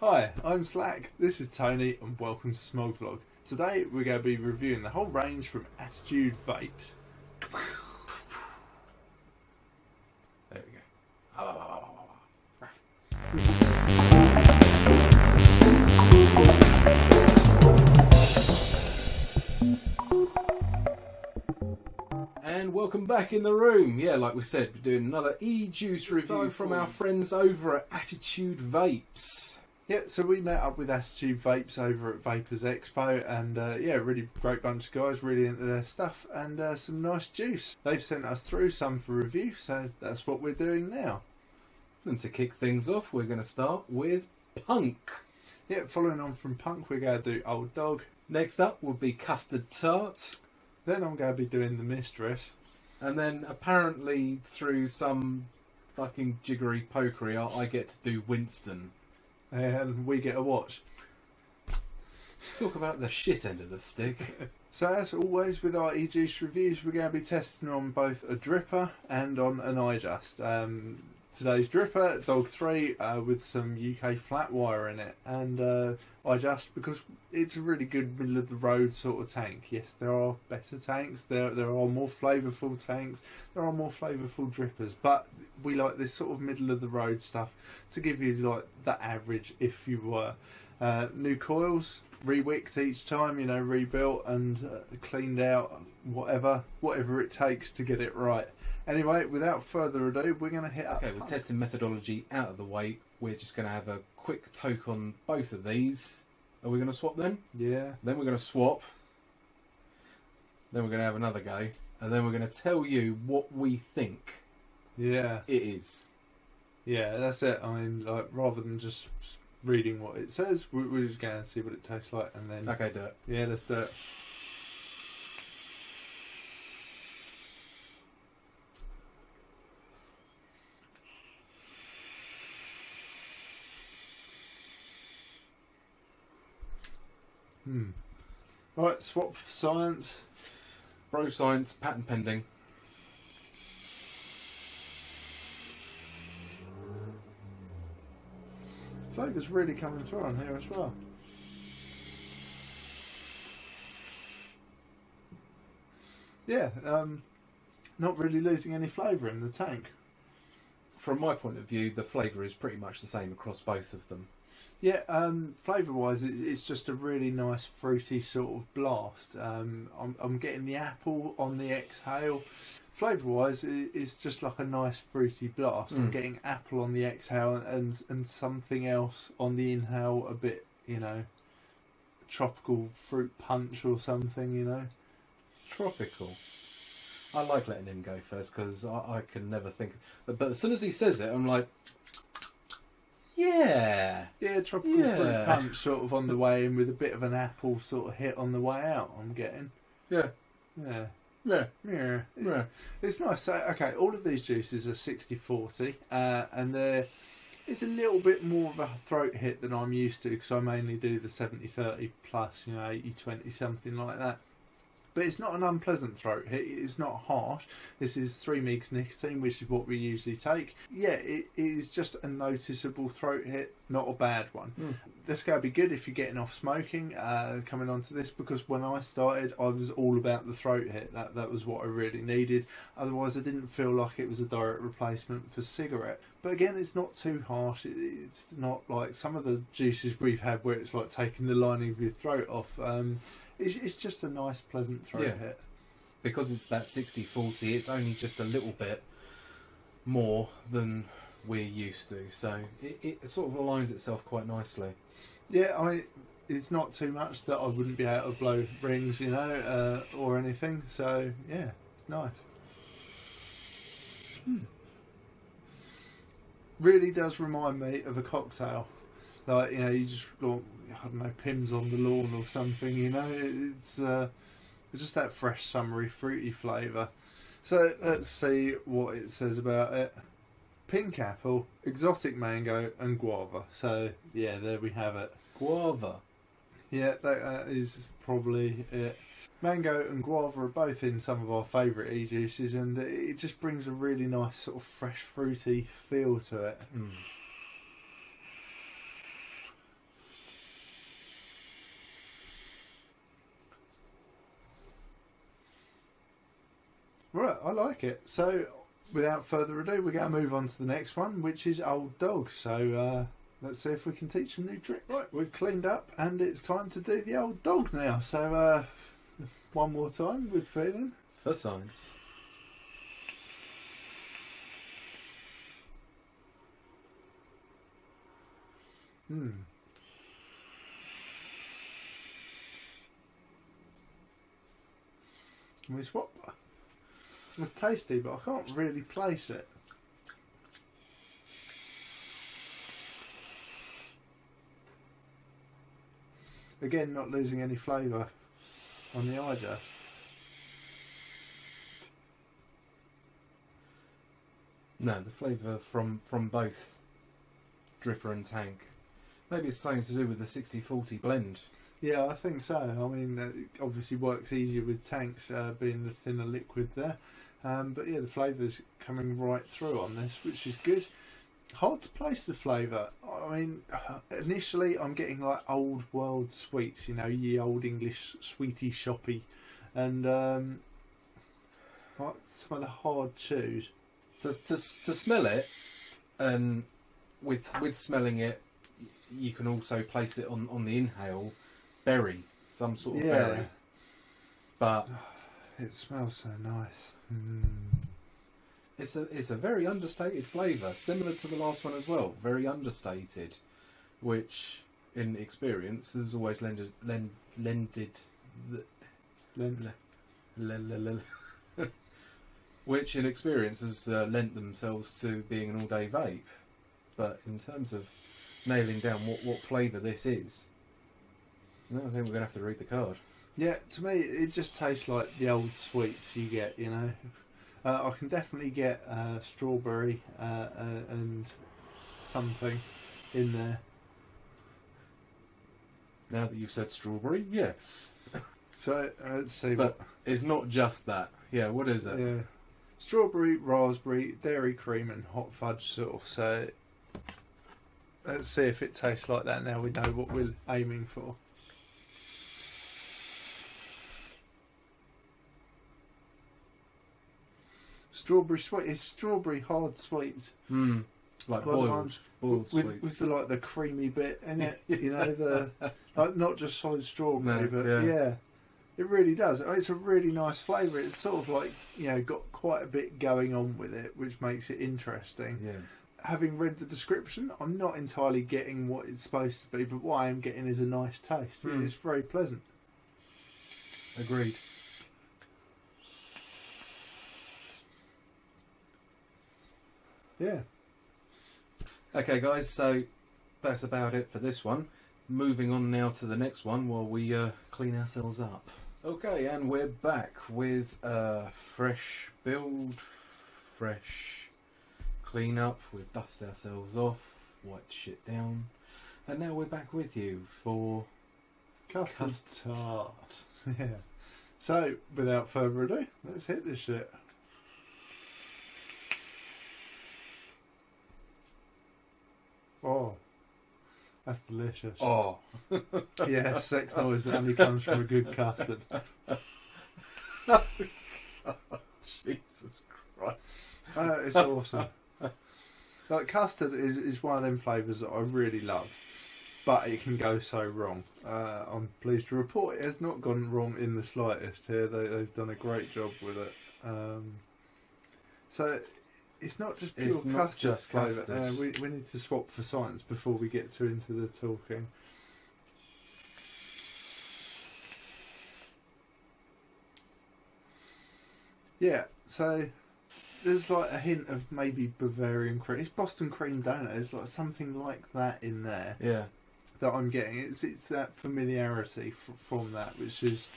Hi, I'm Slack, this is Tony and welcome to Smog Vlog. Today we're going to be reviewing the whole range from Attitude Vapes. There we go. And welcome back in the room. Yeah, like we said, we're doing another eJuice review from our friends over at Attitude Vapes. Yeah, so we met up with Attitude Vapes over at Vapers Expo and yeah, really great bunch of guys, really into their stuff and some nice juice. They've sent us through some for review, so that's what we're doing now. And to kick things off, we're going to start with Punk. Yeah, following on from Punk, we're going to do Old Dog. Next up will be Custard Tart. Then I'm going to be doing the Mistress. And then apparently through some fucking jiggery pokery, I get to do Winston. And we get a watch. Talk about the shit end of the stick. So as always with our eJuice reviews, we're going to be testing on both a dripper and on an iJust. Today's dripper, Dog 3, with some UK flat wire in it, and iJust because it's a really good middle of the road sort of tank. Yes, there are better tanks, there are more flavourful tanks, there are more flavourful drippers, but we like this sort of middle of the road stuff to give you like the average if you were. New coils, re-wicked each time, you know, rebuilt and cleaned out, whatever it takes to get it right. Anyway, without further ado, we're going to hit up. Okay, with testing methodology out of the way, we're just going to have a quick toke on both of these. Are we going to swap then? Yeah. Then we're going to swap. Then we're going to have another go. And then we're going to tell you what we think Yeah. it is. Yeah, that's it. I mean, like, rather than just reading what it says, we're just going to see what it tastes like and then... Okay, do it. Yeah, let's do it. Right, swap for science. Bro science, patent pending. Flavour's really coming through on here as well. Yeah, not really losing any flavour in the tank. From my point of view, the flavour is pretty much the same across both of them. Yeah, flavour-wise, it's just a really nice fruity sort of blast. I'm getting the apple on the exhale. Flavour-wise, it's just like a nice fruity blast. I'm getting apple on the exhale and something else on the inhale, a bit, you know, tropical fruit punch or something, you know. Tropical. I like letting him go first because I can never think. But as soon as he says it, I'm like, yeah. Yeah, tropical fruit punch sort of on the way in with a bit of an apple sort of hit on the way out, I'm getting. Yeah. Yeah. Yeah. Yeah. Yeah. It's nice. So, okay, all of these juices are 60-40 and it's a little bit more of a throat hit than I'm used to because I mainly do the 70-30 plus, you know, 80-20, something like that. But it's not an unpleasant throat hit, it's not harsh. This is 3 mg nicotine, which is what we usually take. Yeah, it is just a noticeable throat hit, not a bad one. That's going to be good if you're getting off smoking, coming onto this, because when I started, I was all about the throat hit. That was what I really needed. Otherwise, I didn't feel like it was a direct replacement for cigarette. But again, it's not too harsh. It's not like some of the juices we've had where it's like taking the lining of your throat off. It's just a nice, pleasant throat hit. Because it's that 60-40, it's only just a little bit more than we're used to. So it sort of aligns itself quite nicely. Yeah, it's not too much that I wouldn't be able to blow rings, you know, or anything. So, yeah, it's nice. Really does remind me of a cocktail. Like, you know, you just got, I don't know, Pimm's on the lawn or something, you know. It's just that fresh, summery, fruity flavour. So let's see what it says about it. Pink apple, exotic mango and guava. So, yeah, there we have it. Guava. Yeah, that is probably it. Mango and guava are both in some of our favourite eJuices, and it just brings a really nice sort of fresh fruity feel to it. I like it. So, without further ado, we're going to move on to the next one, which is Old Dog. So, let's see if we can teach some new tricks. Right, we've cleaned up, and it's time to do the Old Dog now. So, one more time with feeling. For science. It's what? It's tasty, but I can't really place it. Again, not losing any flavour on the iJuice. No, the flavour from both Dripper and Tank. Maybe it's something to do with the 60-40 blend. Yeah, I think so. I mean, it obviously works easier with Tanks being the thinner liquid there. But yeah, the flavour's coming right through on this, which is good. Hard to place the flavour. I mean, initially I'm getting like old world sweets, you know, ye old English sweetie shoppy. And like some of the hard chews. To smell it, and with smelling it, you can also place it on the inhale. Berry, some sort of berry. But it smells so nice. It's a very understated flavour, similar to the last one as well. Very understated, which in experience has always which in experience has lent themselves to being an all-day vape. But in terms of nailing down what flavour this is, no, I think we're going to have to read the card. Yeah, to me it just tastes like the old sweets you get, you know. I can definitely get strawberry and something in there. Now that you've said strawberry, yes. So let's see. But it's not just that. Yeah, what is it? Yeah, strawberry, raspberry, dairy cream, and hot fudge sauce. So let's see if it tastes like that. Now we know what we're aiming for. Strawberry sweet. It's strawberry hard sweets. Like boiled sweets. With the, like the creamy bit in it. You know, the like not just solid strawberry, but yeah, it really does. It's a really nice flavour. It's sort of like, you know, got quite a bit going on with it, which makes it interesting. Yeah. Having read the description, I'm not entirely getting what it's supposed to be, but what I am getting is a nice taste. It's very pleasant. Agreed. Yeah. Okay, guys, so that's about it for this one. Moving on now to the next one while we clean ourselves up. Okay, and we're back with a fresh build, fresh clean up. We've dusted ourselves off, wiped shit down, and now we're back with you for Custard Tart. Yeah. So, without further ado, let's hit this shit. Oh, that's delicious. Oh. Yeah, sex noise that only comes from a good custard. Oh, Jesus Christ. It's awesome. Like, custard is one of them flavours that I really love, but it can go so wrong. I'm pleased to report it has not gone wrong in the slightest here. They've done a great job with it. So it's not just pure custard flavour. We need to swap for science before we get into the talking. Yeah, so there's like a hint of maybe Bavarian cream. It's Boston cream donut. There's like something like that in there. Yeah. That I'm getting. It's that familiarity from that, which is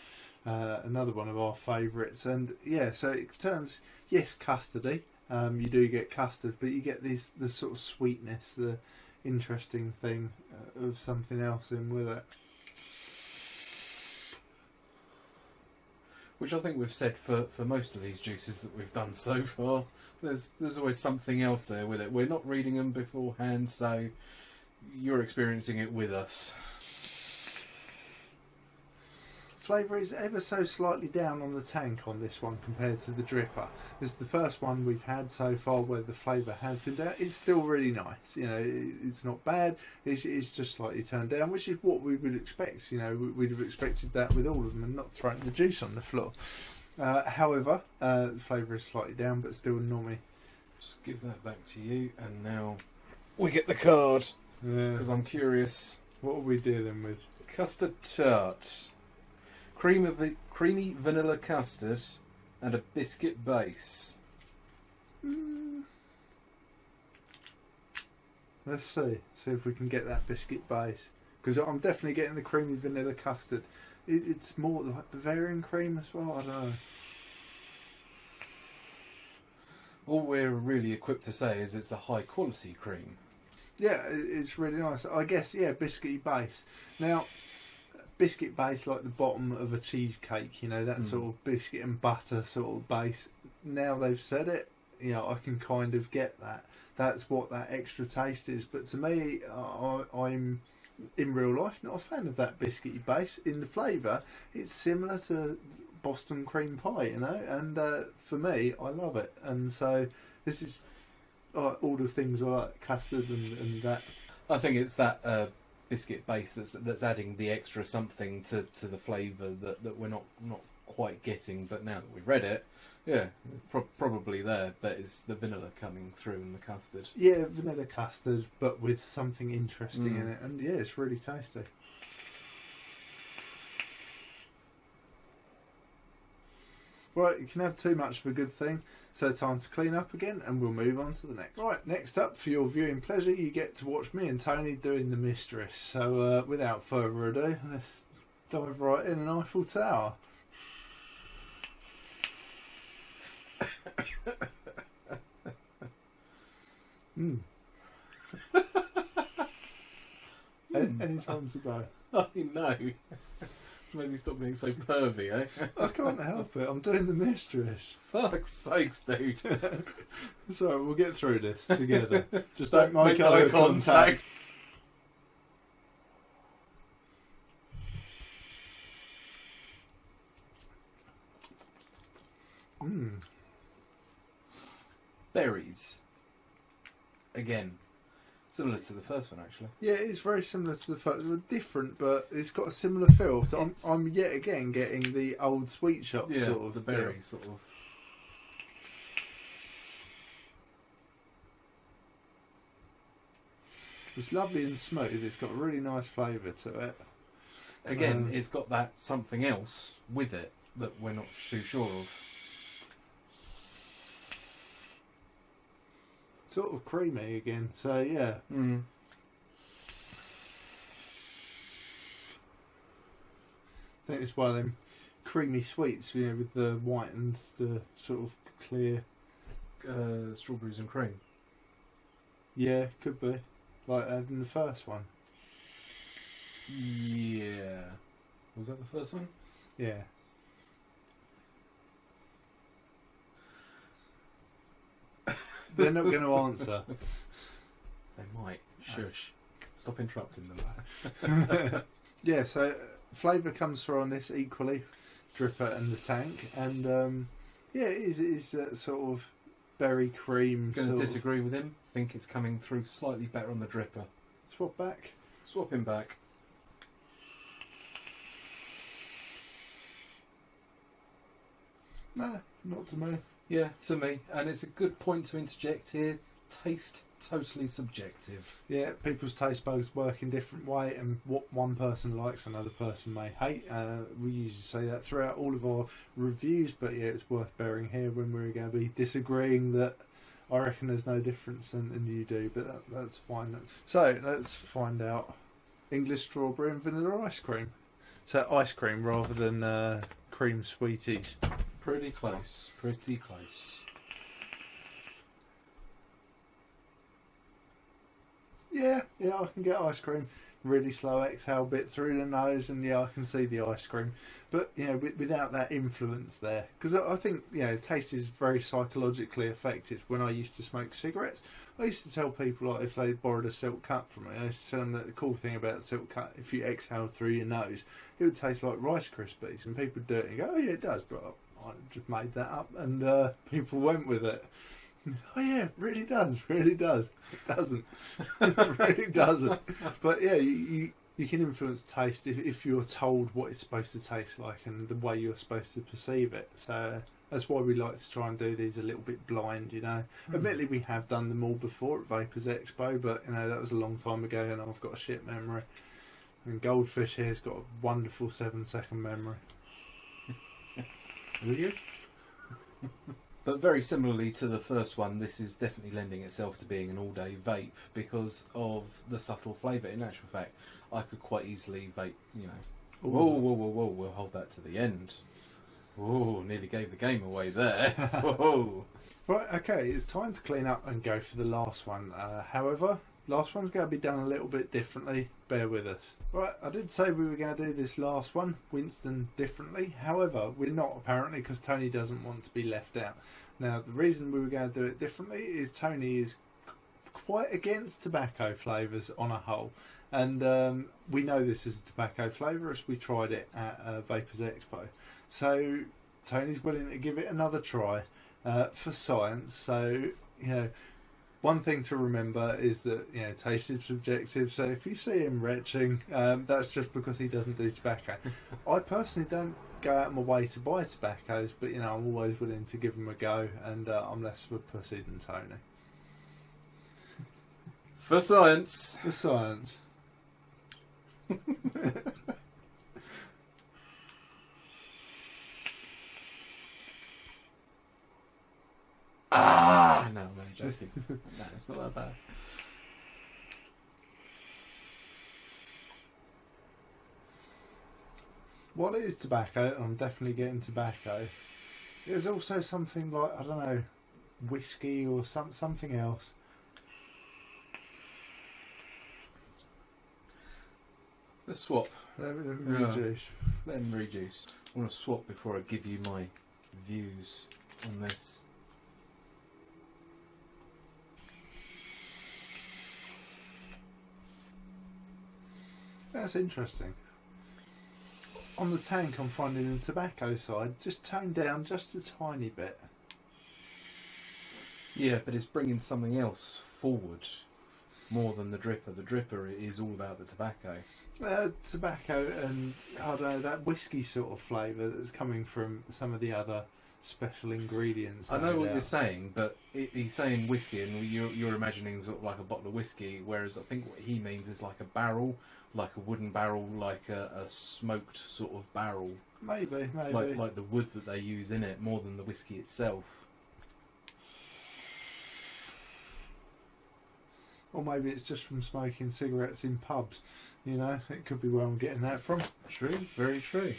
another one of our favourites. And yeah, so it turns, yes, custardy. You do get custard, but you get the sort of sweetness, the interesting thing of something else in with it. Which I think we've said for most of these juices that we've done so far. There's always something else there with it. We're not reading them beforehand, so you're experiencing it with us. flavour is ever so slightly down on the tank on this one compared to the dripper. This is the first one we've had so far where the flavour has been down. It's still really nice, you know, it's not bad, it's just slightly turned down, which is what we would expect, you know, we'd have expected that with all of them and not throwing the juice on the floor. However, the flavour is slightly down, but still normally. Just give that back to you, and now we get the card, because I'm curious. What are we dealing with? Custard Tart. Creamy vanilla custard and a biscuit base. Let's see if we can get that biscuit base, because I'm definitely getting the creamy vanilla custard. It's more like Bavarian cream as well, I don't know. All we're really equipped to say is it's a high quality cream. Yeah, it's really nice. I guess, yeah, biscuity base. Now, biscuit base like the bottom of a cheesecake, you know, that sort of biscuit and butter sort of base. Now they've said it, you know, I can kind of get that. That's what that extra taste is. But to me, I'm in real life not a fan of that biscuity base. In the flavour, it's similar to Boston cream pie, you know, and for me, I love it. And so this is all the things I like, custard and that. I think it's that biscuit base that's adding the extra something to the flavour that we're not quite getting. But now that we've read it, yeah, probably there. But it's the vanilla coming through in the custard. Yeah, vanilla custard, but with something interesting in it, and yeah, it's really tasty. Right, you can have too much of a good thing, so time to clean up again, and we'll move on to the next. Right, next up, for your viewing pleasure, you get to watch me and Tony doing the Mistress. So, without further ado, let's dive right in an Eiffel Tower. Any time to go. I know. Maybe stop being so pervy, eh? I can't help it. I'm doing the Mistress. Fuck's sakes, dude. So we'll get through this together. Just don't make eye eye contact. Berries. Again. Similar to the first one, actually. Yeah, it's very similar to the first one. Different, but it's got a similar feel. So I'm yet again getting the old sweet shop sort of. The berry sort of. It's lovely and smooth. It's got a really nice flavour to it. Again, it's got that something else with it that we're not too sure of. Sort of creamy again, so yeah. I think it's one of them creamy sweets, you know, with the white and the sort of clear. Strawberries and cream. Yeah, could be. Like in the first one. Yeah. Was that the first one? Yeah. They're not going to answer. They might. Shush. Stop interrupting them. Yeah, so flavour comes through on this equally, dripper and the tank, and yeah, it is that sort of berry cream. Going to disagree with him. Think it's coming through slightly better on the dripper. Swap back. Swap him back. Nah, not to me. Yeah, to me. And it's a good point to interject here. Taste totally subjective. Yeah, people's taste buds work in different way, and what one person likes, another person may hate. We usually say that throughout all of our reviews, but yeah, it's worth bearing here when we're going to be disagreeing that I reckon there's no difference and you do, but that's fine. So let's find out. English strawberry and vanilla ice cream. So ice cream rather than cream sweeties. Pretty close. Pretty close. Yeah, I can get ice cream. Really slow exhale bit through the nose, and yeah, I can see the ice cream. But, you know, without that influence there. Because I think, you know, taste is very psychologically affected. When I used to smoke cigarettes, I used to tell people, like, if they borrowed a silk cut from me, I used to tell them that the cool thing about silk cut, if you exhale through your nose, it would taste like Rice Krispies, and people would do it and go, oh yeah, it does, but I just made that up, and people went with it. Oh yeah, it really does, really does. It doesn't. It really doesn't. But yeah, you can influence taste if you're told what it's supposed to taste like and the way you're supposed to perceive it. So that's why we like to try and do these a little bit blind, you know. Admittedly, we have done them all before at Vapers Expo, but you know that was a long time ago, and I've got a shit memory. And Goldfish here's got a wonderful 7-second memory. Will you? But very similarly to the first one, this is definitely lending itself to being an all-day vape because of the subtle flavour. In actual fact, I could quite easily vape, you know. Whoa, whoa, whoa, whoa, we'll hold that to the end. Whoa, nearly gave the game away there. Whoa. Right, okay, it's time to clean up and go for the last one. However, last one's going to be done a little bit differently. Bear with us. Right, I did say we were going to do this last one, Winston, differently. However, we're not apparently because Tony doesn't want to be left out. Now, the reason we were going to do it differently is Tony is quite against tobacco flavours on a whole. And we know this is a tobacco flavour as we tried it at Vapers Expo. So Tony's willing to give it another try for science. So, you know, one thing to remember is that, you know, taste is subjective. So if you see him retching, that's just because he doesn't do tobacco. I personally don't go out of my way to buy tobaccos, but, you know, I'm always willing to give them a go, and I'm less of a pussy than Tony. For science. For science. No, I'm only joking. No, it's not that bad. Well, it is tobacco, and I'm definitely getting tobacco. There's also something like, I don't know, whiskey or something else. Let's swap. Let me rejuice. Let them rejuice. I want to swap before I give you my views on this. That's interesting. On the tank, I'm finding the tobacco side just toned down just a tiny bit. Yeah, but it's bringing something else forward more than the dripper. The dripper is all about the tobacco. Tobacco and, I don't know, that whiskey sort of flavour that's coming from some of the other special ingredients. I know what you're saying, but he's saying whiskey, and you're imagining sort of like a bottle of whiskey, whereas I think what he means is like a barrel, like a wooden barrel, like a smoked sort of barrel. Maybe. Like the wood that they use in it, more than the whiskey itself. Or maybe it's just from smoking cigarettes in pubs. You know, it could be where I'm getting that from. True, very true.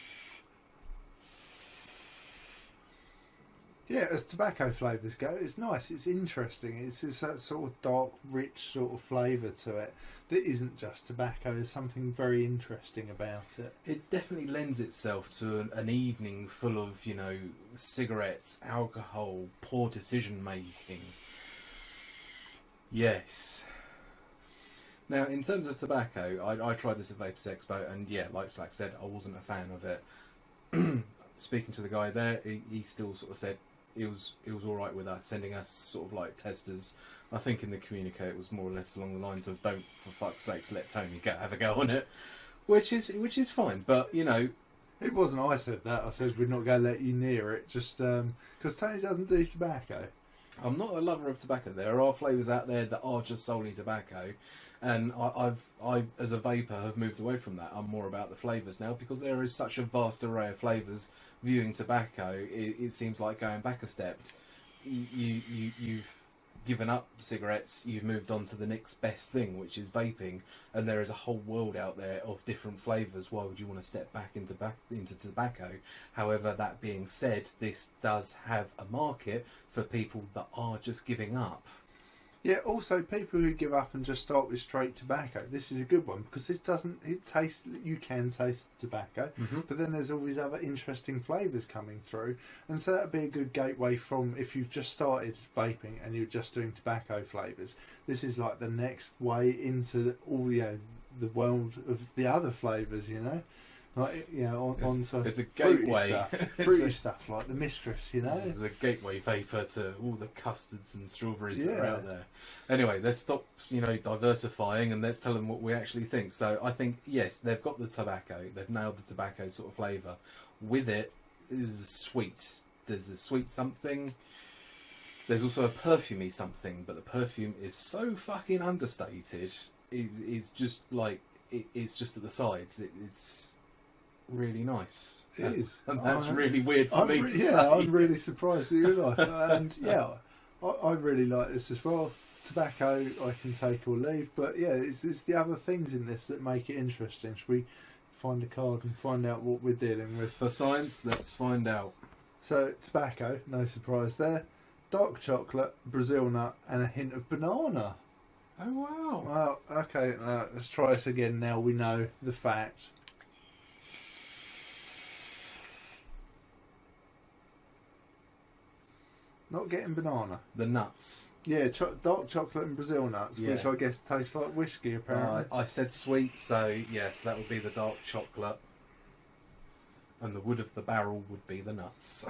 Yeah, as tobacco flavours go, it's nice, it's interesting. It's just that sort of dark, rich sort of flavour to it that isn't just tobacco. There's something very interesting about it. It definitely lends itself to an evening full of, you know, cigarettes, alcohol, poor decision making. Yes. Now, in terms of tobacco, I tried this at Vapers Expo, and yeah, like Slack said, I wasn't a fan of it. Speaking to the guy there, he still sort of said it was all right with us, sending us sort of like testers. I think in the communique it was more or less along the lines of "Don't for fuck's sakes let Tony have a go on it," which is fine. But you know, it wasn't I said that. I said we're not going to let you near it, just because Tony doesn't do tobacco. I'm not a lover of tobacco. There are flavours out there that are just solely tobacco, and I as a vapor have moved away from that. I'm more about the flavours now because there is such a vast array of flavours. Viewing tobacco, it seems like going back a step. You've given up cigarettes. You've moved on to the next best thing, which is vaping, and there is a whole world out there of different flavours. Why would you want to step back into tobacco? However, that being said, this does have a market for people that are just giving up. Yeah, also people who give up and just start with straight tobacco, this is a good one because you can taste the tobacco, but then there's all these other interesting flavours coming through, and so that'd be a good gateway from if you've just started vaping and you're just doing tobacco flavours. This is like the next way into all the world of the other flavours, Like, onto it's a gateway. Fruity stuff like the Mistress, This is a gateway vapor to all the custards and strawberries that are out there. Anyway, let's stop, diversifying, and let's tell them what we actually think. So I think, yes, they've got the tobacco. They've nailed the tobacco sort of flavour. With it is sweet. There's a sweet something. There's also a perfumey something, but the perfume is so fucking understated. It's just like, it's just at the sides. It's really nice. It is. And that's really weird for me to say. I'm really surprised that you like it. And I really like this as well. Tobacco I can take or leave, but it's the other things in this that make it interesting. Should we find a card and find out what we're dealing with? For science, let's find out. So tobacco, no surprise there. Dark chocolate, Brazil nut, and a hint of banana. Oh wow. Well, okay, let's try this again now we know the fact. Not getting banana. The nuts. Yeah, dark chocolate and Brazil nuts, which I guess taste like whiskey, apparently. I said sweet, so yes, that would be the dark chocolate. And the wood of the barrel would be the nuts.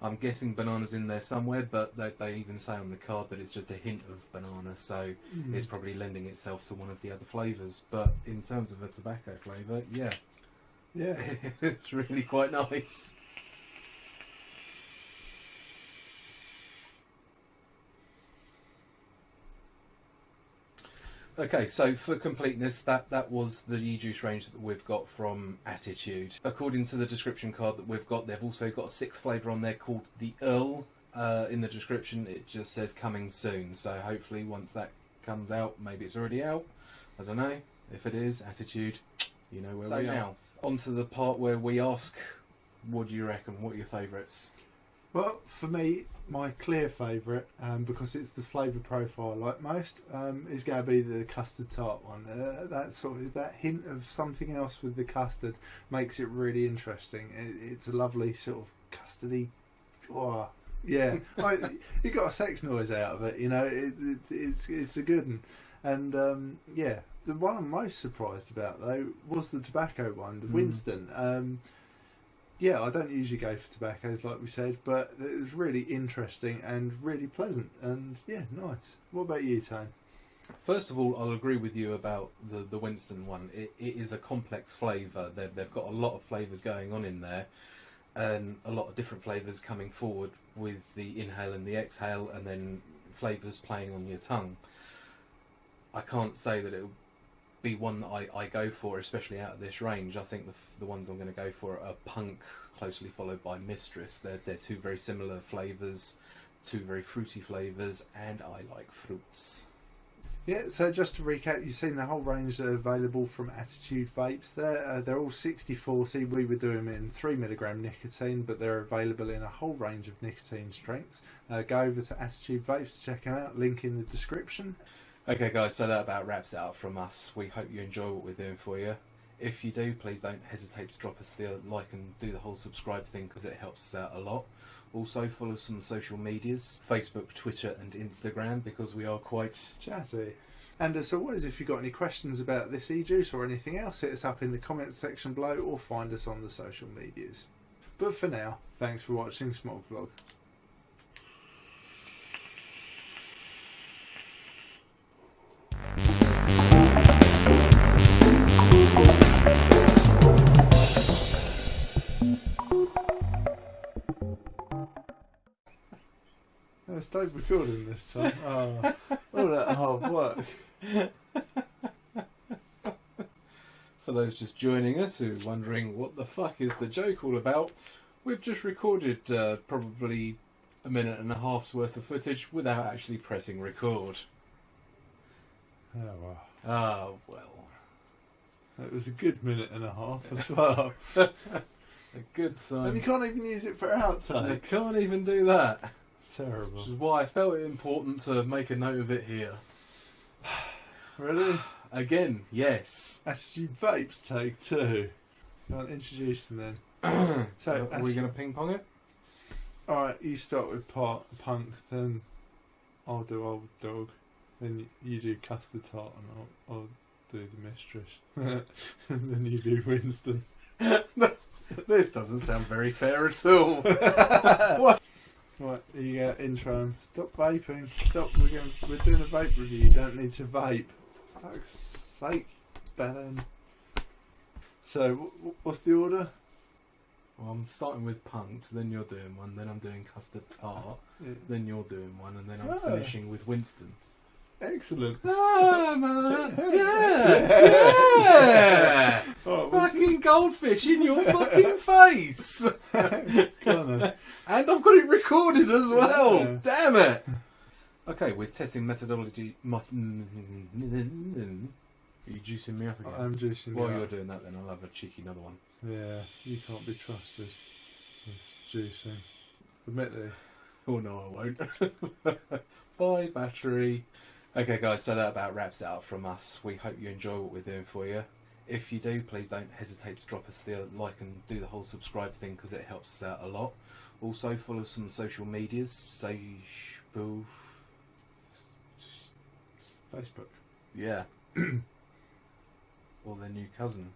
I'm guessing bananas in there somewhere, but they even say on the card that it's just a hint of banana, so it's probably lending itself to one of the other flavours. But in terms of a tobacco flavour, yeah, it's really quite nice. Okay, so for completeness, that was the eJuice range that we've got from Attitude. According to the description card that we've got, they've also got a 6th flavour on there called the Earl. In the description, it just says coming soon. So hopefully once that comes out, maybe it's already out. I don't know. If it is, Attitude, you know where we are. Now, on to the part where we ask, what do you reckon? What are your favourites? Well, for me, my clear favourite, because it's the flavour profile I like most, is going to be the Custard Tart one. That hint of something else with the custard makes it really interesting. It's a lovely sort of custardy. Oh, yeah, you got a sex noise out of it. It's a good one. And the one I'm most surprised about though was the tobacco one, the Winston. Yeah, I don't usually go for tobaccos like we said, but it was really interesting and really pleasant and nice. What about you, Tone? First of all, I'll agree with you about the Winston one. It is a complex flavour. They've got a lot of flavours going on in there and a lot of different flavours coming forward with the inhale and the exhale and then flavours playing on your tongue. I can't say that it'll be one that I go for, especially out of this range. I think the ones I'm going to go for are Punk, closely followed by Mistress. They're two very similar flavours, two very fruity flavours, and I like fruits. Yeah, so just to recap, you've seen the whole range that are available from Attitude Vapes there. They're all 60-40. We would do them in 3mg nicotine, but they're available in a whole range of nicotine strengths. Go over to Attitude Vapes to check them out, link in the description. Okay guys, so that about wraps it up from us. We hope you enjoy what we're doing for you. If you do, please don't hesitate to drop us the like and do the whole subscribe thing because it helps us out a lot. Also follow us on the social medias, Facebook, Twitter and Instagram, because we are quite chatty. And as always, if you've got any questions about this eJuice or anything else, hit us up in the comments section below or find us on the social medias. But for now, thanks for watching Smog Vlog. Stop recording this time. All that hard work. For those just joining us who are wondering what the fuck is the joke all about, we've just recorded probably a minute and a half's worth of footage without actually pressing record. Oh well. Ah well. It was a good minute and a half as well. A good sign. And you can't even use it for outtakes. You can't even do that. terrible. Which is why I felt it important to make a note of it here. Really? Again, yes. Attitude Vapes take 2. I'll introduce them then. So, are we going to ping pong it? Alright, you start with Punk, then I'll do Old Dog, then you do Custard Tart, and I'll do the Mistress. And then you do Winston. This doesn't sound very fair at all. What? Right, you get intro. Stop vaping. Stop. We're doing a vape review. You don't need to vape. Fuck's sake, Ben. So, what's the order? Well, I'm starting with Punked, then you're doing one, then I'm doing Custard Tart, then you're doing one, and then I'm finishing with Winston. Excellent. Ah, man! Yeah! Oh, fucking goldfish in your fucking face! Go on then. And I've got it recorded as well! Yeah. Damn it! Okay, with testing methodology... Are you juicing me up again? I'm juicing While you you're up. doing that, then I'll have a cheeky another one. Yeah, you can't be trusted with juicing. Admittedly. Oh no, I won't. Bye, battery. Okay, guys, so that about wraps it up from us. We hope you enjoy what we're doing for you. If you do, please don't hesitate to drop us the like and do the whole subscribe thing because it helps us out a lot. Also, follow us on social medias. Facebook. Yeah. Or their new cousin.